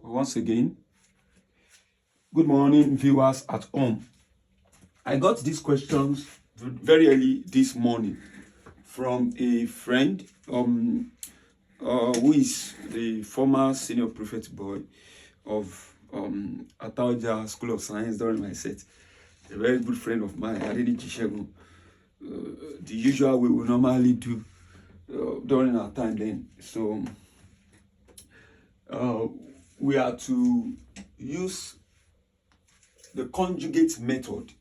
once again. Good morning, viewers at home. I got these questions very early this morning from a friend who is the former senior prefect boy of Atauja School of Science during my set. A very good friend of mine, Adeni Chishegun. The usual we will normally do during our time then. So we are to use the conjugate method,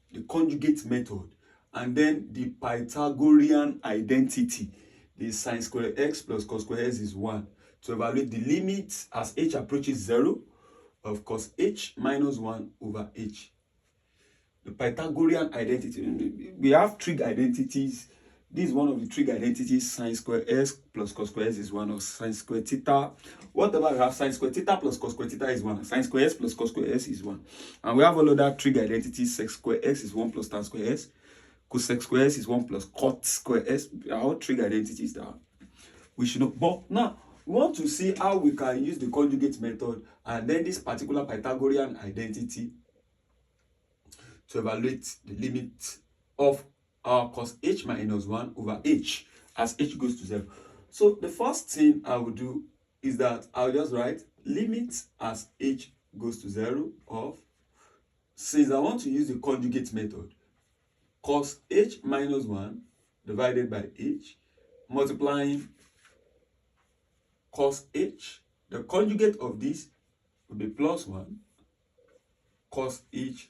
and then the Pythagorean identity, the sine square x plus cos square x is 1, to evaluate the limit as h approaches 0 of cos h minus 1 over h. The Pythagorean identity, we have trig identities. This is one of the trig identities. Sine square s plus cos square s is 1, or sine square theta. Whatever we have, sine square theta plus cos square theta is 1. Sine square s plus cos square s is 1. And we have all other trig identities. Sec square x is 1 plus tan square s. Cosec square s is 1 plus cot square s. Are all trig identities that we should know. But now, we want to see how we can use the conjugate method and then this particular Pythagorean identity to evaluate the limit of cos h minus 1 over h as h goes to 0. So the first thing I will do is that I'll just write limit as h goes to 0 of, since I want to use the conjugate method, cos h minus 1 divided by h multiplying cos h. The conjugate of this will be plus 1 cos h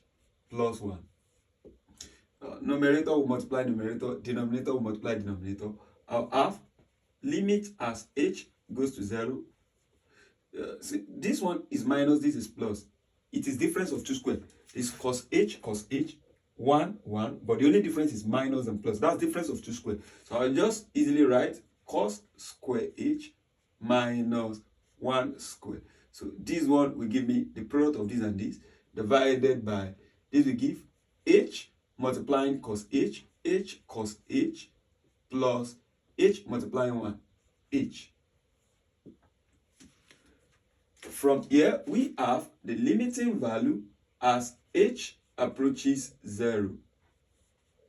plus 1. Numerator will multiply numerator, denominator will multiply denominator. I'll have limit as h goes to 0. See, this one is minus, this is plus. It is difference of two squared. It's cos h, 1, 1, but the only difference is minus and plus. That's difference of two squared. So I'll just easily write cos square h minus 1 square. So this one will give me the product of this and this divided by, this will give h multiplying cos h cos h plus h multiplying 1 h. From here we have the limiting value as h approaches 0.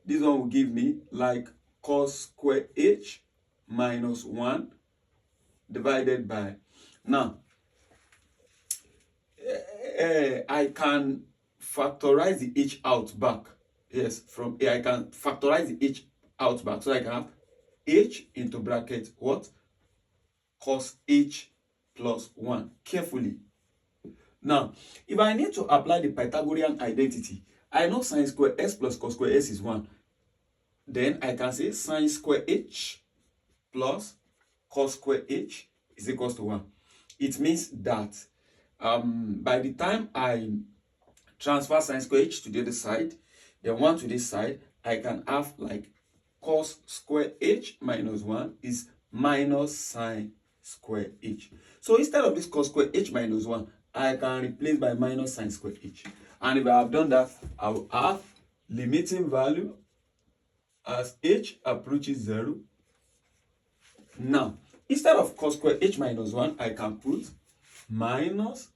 This one will give me like cos square h minus 1 divided by, now I can factorize the h out back. Yes, from here I can factorize the h out back. So I can have h into bracket what? Cos h plus 1. Carefully. Now, if I need to apply the Pythagorean identity, I know sine square s plus cos square s is 1. Then I can say sine square h plus cos square h is equals to 1. It means that by the time I transfer sine square h to the other side, then 1 to this side, I can have like cos square h minus 1 is minus sine square h. So instead of this cos square h minus 1, I can replace by minus sine square h. And if I have done that, I will have limiting value as h approaches 0. Now, instead of cos square h minus 1, I can put minus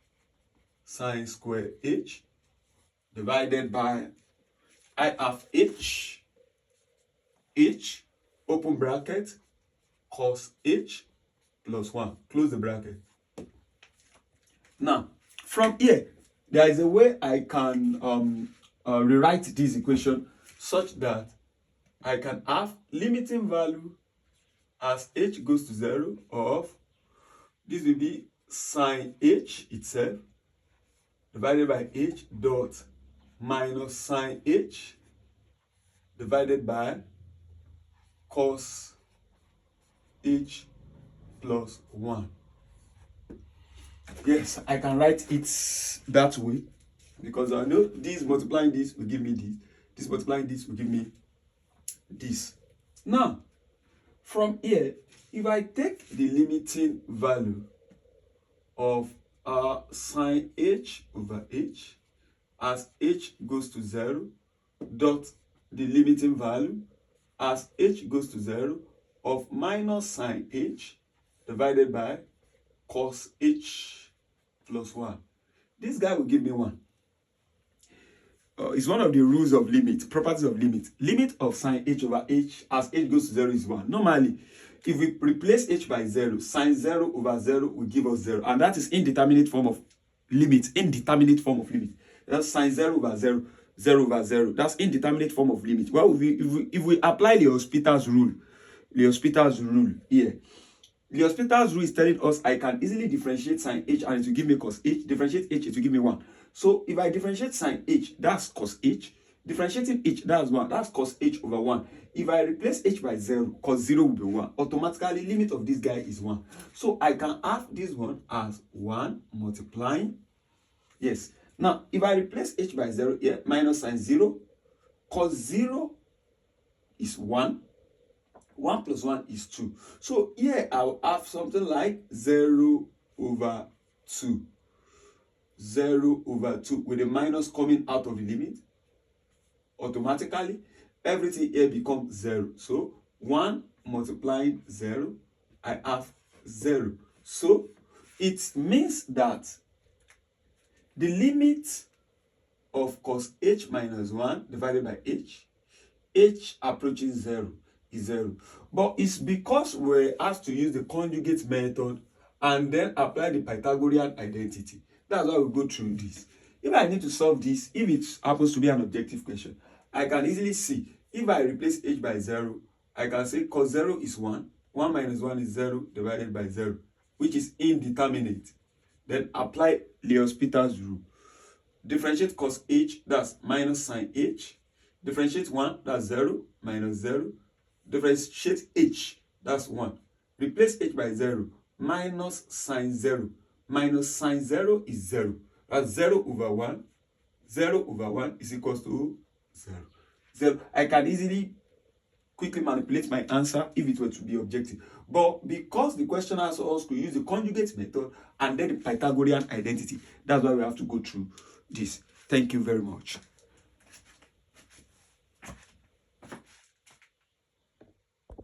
sine square h divided by, I have h open bracket cos h plus 1, close the bracket. Now, from here, there is a way I can rewrite this equation such that I can have limiting value as h goes to 0 of, this will be sine h itself divided by h dot minus sine h divided by cos h plus 1. Yes, I can write it that way because I know this multiplying this will give me this. This multiplying this will give me this. Now, from here, if I take the limiting value of sine h over h as h goes to 0 dot the limiting value as h goes to 0 of minus sine h divided by cos h plus 1. This guy will give me 1. It's one of the rules of limit, properties of limit. Limit of sine h over h as h goes to 0 is 1. Normally, if we replace h by 0, sine 0 over 0 will give us 0. And that is indeterminate form of limit. Indeterminate form of limit. That's sine 0 over 0, 0 over 0. That's indeterminate form of limit. Well, if we apply L'Hospital's rule here, L'Hospital's rule is telling us I can easily differentiate sine h and it will give me cos h. Differentiate h, it will give me 1. So if I differentiate sine h, that's cos h. Differentiating h, that's 1. That's cos h over 1. If I replace h by 0, cos 0 will be 1. Automatically, limit of this guy is 1. So I can have this one as 1 multiplying. Yes. Now, if I replace h by 0 here, minus sine 0, cos 0 is 1. 1 plus 1 is 2. So here I'll have something like 0 over 2. 0 over 2 with the minus coming out of the limit. Automatically, everything here becomes 0. So 1 multiplying 0, I have 0. So it means that the limit of cos h minus 1 divided by h approaching 0 is 0. But it's because we're asked to use the conjugate method and then apply the Pythagorean identity. That's why we go through this. If I need to solve this, if it happens to be an objective question, I can easily see, if I replace h by 0, I can say cos 0 is 1. 1 minus 1 is 0 divided by 0, which is indeterminate. Then apply L'Hospital's rule. Differentiate cos h, that's minus sine h. Differentiate 1, that's 0, minus 0. Differentiate h, that's 1. Replace h by 0, minus sine 0. Minus sine 0 is 0. That's 0 over 1. 0 over 1 is equals to 0. 0. I can easily quickly manipulate my answer if it were to be objective. But because the question asks us to use the conjugate method and then the Pythagorean identity, that's why we have to go through this. Thank you very much.